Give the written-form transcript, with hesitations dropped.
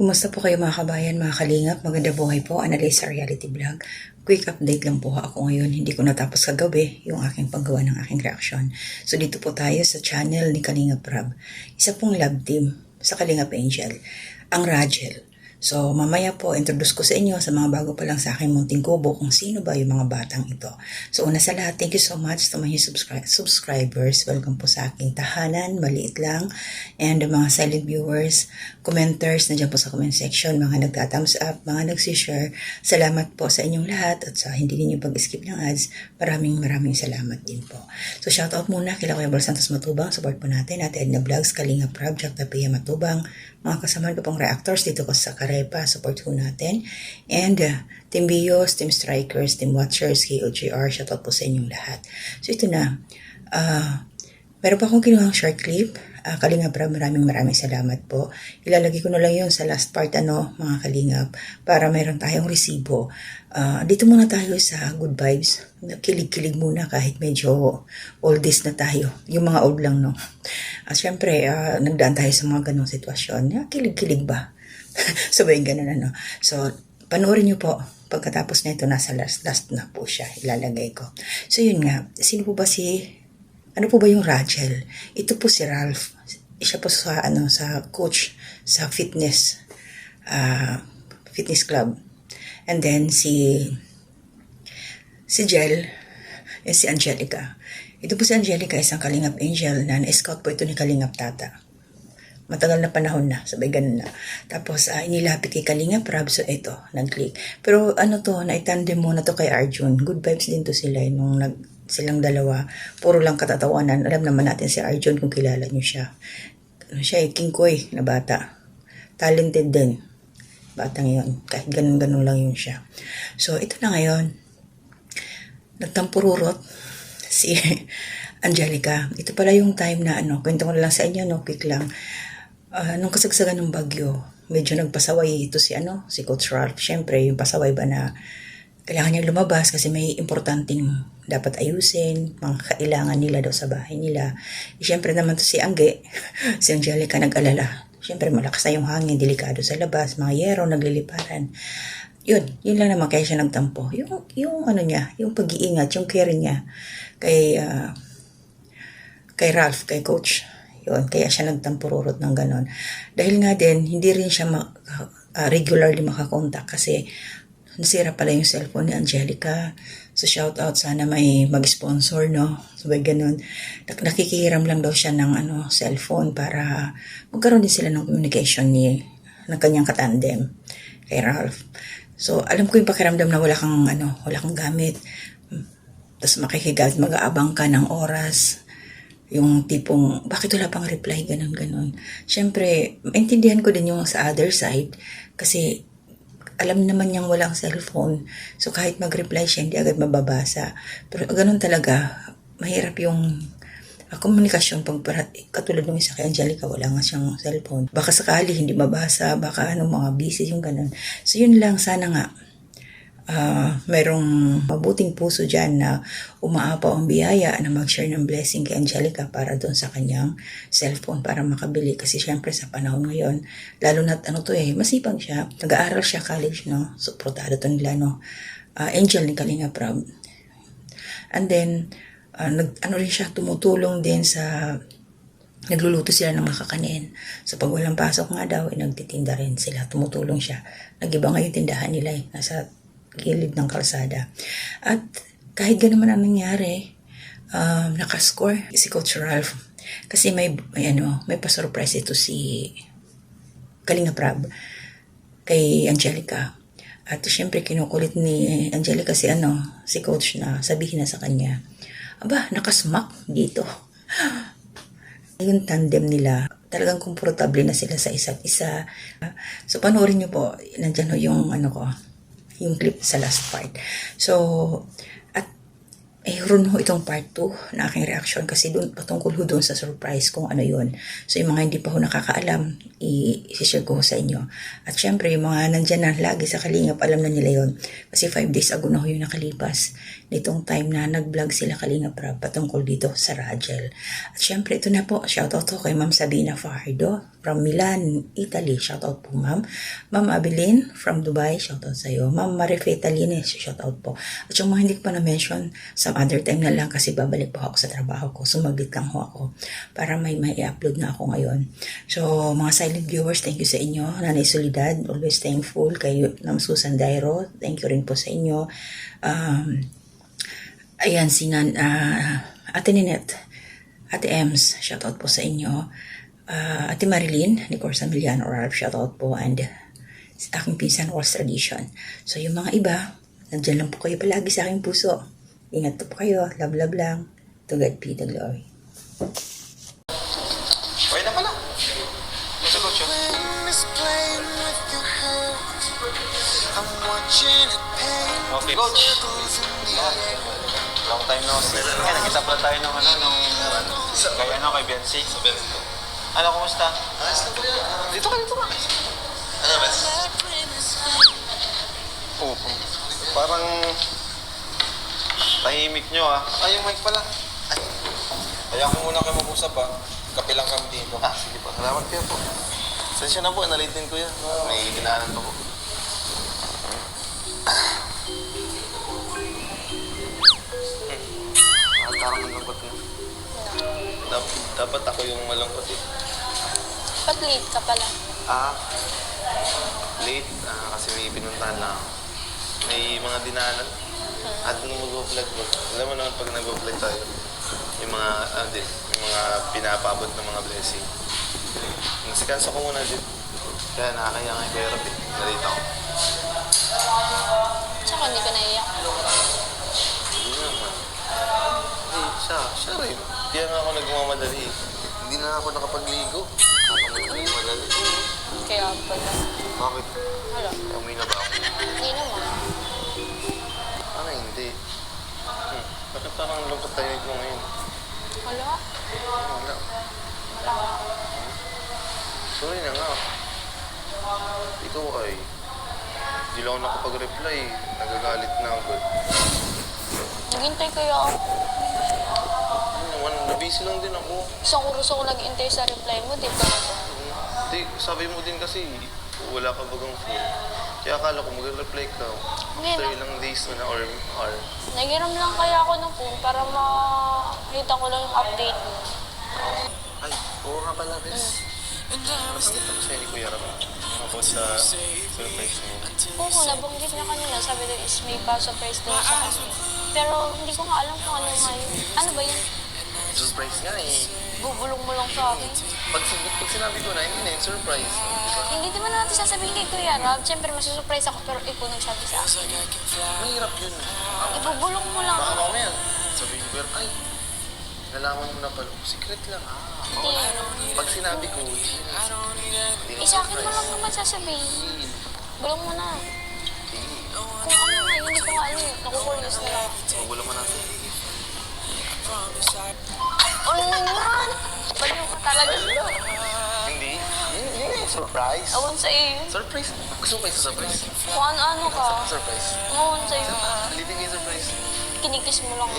Kumusta po kayo mga kabayan, mga kalingap? Maganda buhay po, Analisa Reality Vlog. Quick update lang po ako ngayon. Hindi ko natapos kagabi yung aking paggawa ng aking reaction. So dito po tayo sa channel ni Kalingap Rab. Isa pong love team sa Kalingap Angel, ang Rachel. So mamaya po, introduce ko sa inyo sa mga bago pa lang sa aking munting kubo kung sino ba yung mga batang ito. So una sa lahat, thank you so much to my subscribers. Welcome po sa aking tahanan, maliit lang. And mga silent viewers, commenters, nandiyan po sa comment section, mga nagta-thumbs up, mga nagsishare. Salamat po sa inyong lahat at sa hindi ninyo pag-skip ng ads. Maraming salamat din po. So shoutout muna kila Kuya Bal Santos Matubang, support po natin, Ate Edna Vlogs, Kalingap Rab, Jack Tapia Matubang, mga kasamahan ko pong reactors dito ko sa Karepa, support po natin. And Team Bios, Team Strikers, Team Watchers, KOGR, shoutout po sa inyong lahat. So ito na, meron pa akong kinuhang short clip. Kalingap Rab, maraming salamat po. Ilalagay ko na lang yun sa last part, mga Kalingap, para mayroon tayong resibo. Dito muna tayo sa good vibes. Kilig-kilig muna kahit medyo oldies na tayo. Yung mga old lang, no? Syempre, nagdaan tayo sa mga ganong sitwasyon. Kilig-kilig ba? Sabayin ganun, So, panoorin nyo po. Pagkatapos na ito, nasa last na po siya. Ilalagay ko. So, yun nga. Sino po ba ano po ba yung Rachel? Ito po si Ralph. Siya po sa coach sa fitness club. And then si Jel, si Angelica. Ito po si Angelica, isang Kalingap Angel na na-scout po ito ni Kalingap Tata. Matagal na panahon na, sabay ganun na. Tapos, inilapit kay Kalingap Rab, so ito, nag-click. Pero naitandem mo na to kay Arjun. Good vibes din to sila, nung silang dalawa. Puro lang katatawanan. Alam naman natin si Arjun kung kilala niyo siya. Siya King Koy na bata. Talented din. Batang yun. Kahit ganun-ganun lang yun siya. So, ito na ngayon. Nagtampururot si Angelica. Ito pala yung time na kwento ko na lang sa inyo, quick lang. Nung kasagsagan ng bagyo, medyo nagpasaway ito si Coach Ralph. Siyempre, yung pasaway ba na kailangan niyang lumabas kasi may importanteng dapat ayusin, mga kailangan nila daw sa bahay nila. Siyempre naman to si Angge, si Angelica nag-alala. Siyempre, malakas na yung hangin, delikado sa labas, mga yero, nagliliparan. Yun lang naman kaya siya nagtampo. Yung niya, yung pag-iingat, yung care niya kay Ralph, kay Coach. Yun, kaya siya nagtampururot ng ganon. Dahil nga din, hindi rin siya regularly makakontak kasi nasira pala yung cellphone ni Angelica. So shout out, sana may mag-sponsor, Sabay ganun. Nakikihiram lang daw siya ng cellphone para magkaroon din sila ng communication ng kanyang katandem kay Ralph. So alam ko yung pakiramdam na wala kang gamit. Tapos makikigamit, mag-aabang ka ng oras. Yung tipong, bakit wala pang reply, ganun. Siyempre, maintindihan ko din yung sa other side kasi alam naman niyang walang cellphone. So kahit mag-reply siya, hindi agad mababasa. Pero ganun talaga, mahirap yung komunikasyon katulad ng isa kay Angelica, wala nga siyang cellphone. Baka sakali hindi mabasa, baka mga busy yung ganun. So yun lang, sana nga merong mabuting puso dyan na umaapaw ang biyaya na mag-share ng blessing kay Angelica para doon sa kanyang cellphone para makabili. Kasi syempre sa panahon ngayon, lalo na masipag siya, nag-aaral siya college, so protado to nila, Angel ni Kalingap Rab. And then rin siya, tumutulong din sa nagluluto sila ng makakanin. So pag walang pasok nga daw, nagtitinda rin sila, tumutulong siya. Nag-iba nga yung tindahan nila, nasa gilid ng kalsada. At kahit ganun man ang nangyari, nakascore si Coach Ralph. Kasi may pa-surprise ito si Kalingap Rab kay Angelica. At syempre kinukulit ni Angelica si Coach na sabihin na sa kanya, aba, nakasmack dito. Yung tandem nila, talagang komportable na sila sa isa't isa. So panoorin niyo po, nandiyan yung yung clip sa last part. So, at mayroon ho itong part 2 na aking reaction kasi doon patungkol ho doon sa surprise kung ano yun. So yung mga hindi pa ho nakakaalam, i-share ko ho sa inyo. At syempre yung mga nandyan na lagi sa Kalingap, alam na nila yon. Kasi 5 days ago na ho yung nakalipas. Nitong time na nag-vlog sila Kalingap Rab patungkol dito sa Rachel. At syempre ito na po, shoutout ho kay Ma'am Sabina Fajardo from Milan, Italy. Shoutout po ma'am. Ma'am Abilin from Dubai, shoutout sa iyo. Ma'am Marifeta Lines, shoutout po. At yung mga hindi ko pa na-mention, some other time na lang kasi babalik po ako sa trabaho ko. Sumaglit lang ho ako para may upload na ako ngayon. So, mga silent viewers, thank you sa inyo. Nanay Solidad, always thankful. Kay Ma'am Susan Dairo, thank you rin po sa inyo. Ayan, Ate Ninette, Ate Ems, shoutout po sa inyo. Ate Marilyn, ni Corsa Miliano Oral, shoutout po. And aking pinsan, Walls Tradition. So, yung mga iba, nandyan lang po kayo palagi sa aking puso. Ingat po kayo. Love, love lang. To God be the glory. Okay na pala. Ito, Coach. Okay, Coach. Long time no see. Kaya nakita pala tayo nung kay Bensi. Ano, kumusta? Dito ka. Ano, Bes? Oo. Parang tahimik nyo Ay, yung mic pala. Kaya ko muna kayo mag-usap Kape lang kami dito. Sige po. Salamat kayo po. Sensya na po, nalate din ko yan. May dinaanan pa po. Parang malungkot na. Dapat ako yung malungkot Ba't late ka pala? Late. Kasi may pinuntahan na ako. May mga dinaanan. At nung mag-vlog ko, alam mo naman pag nag-vlog tayo, yung mga pinapabot ng mga blessing. Nasikanso ko muna din. Kaya nakakaya nga yung therapy. Nalita ako. Tsaka hindi ka naiyak. Hindi naman. Siya rin. Kaya nga ako nagmamadali. Hindi na ako nakapagligo. Nagmamadali. Kaya pala. Bakit? Wala. Amoy na ba ako? Hindi naman. Hindi. Bakit parang lungkot tayo mo ngayon? Wala. Wala. Wala. Sorry na nga. Ikaw ay hindi lang ako nakapag-reply. Nagagalit na ako. Naghintay kaya ako. Ano naman, nabisi lang din ako. Isang oras ako nag-intay sa reply mo, di ba? Hindi, sabi mo din kasi wala ka bagang phone. Kaya akala ko mag-reply ka. Hindi After na. ilang days na or hour. Nagiram lang kaya ako ng phone para makita ko lang yung update mo. Ay, oo nga pala, Bes. Nakita ko sa'yo ni Kuya Ram. Ako sa surprise mo. Oo, nabanggit niya kanina. Sabi daw is may pa-surprise daw sa akin. Pero hindi ko nga alam kung ano nga yun. Ano ba yun? Surprise nga Bubulong mo lang sa akin. Pag sinabi ko na, hindi na yung surprise. Hindi naman natin sasabihin kay Kuya Rob. Siyempre, masusurprise ako pero ikaw nagsabi sa akin. Mahirap yun. Ibubulong mo lang. Baka mamaya, sabihin ko, ay, nalaman mo na pala. Secret lang Hindi. Pag sinabi ko, hindi Sa akin mo lang naman sasabihin. Bulong mo na. Kung ano nga, hindi ko nga alam. Nakukulinis na lang. Magulo mo natin. Ano naman? Baliw ka talaga. Hindi. Yun yung surprise. Awan sa iyo. Surprise? Gusto mo pa yung surprise? Kung ano-ano ka. Surprise. Awan sa iyo. Ulitin ko yung surprise. Kinikis mo lang.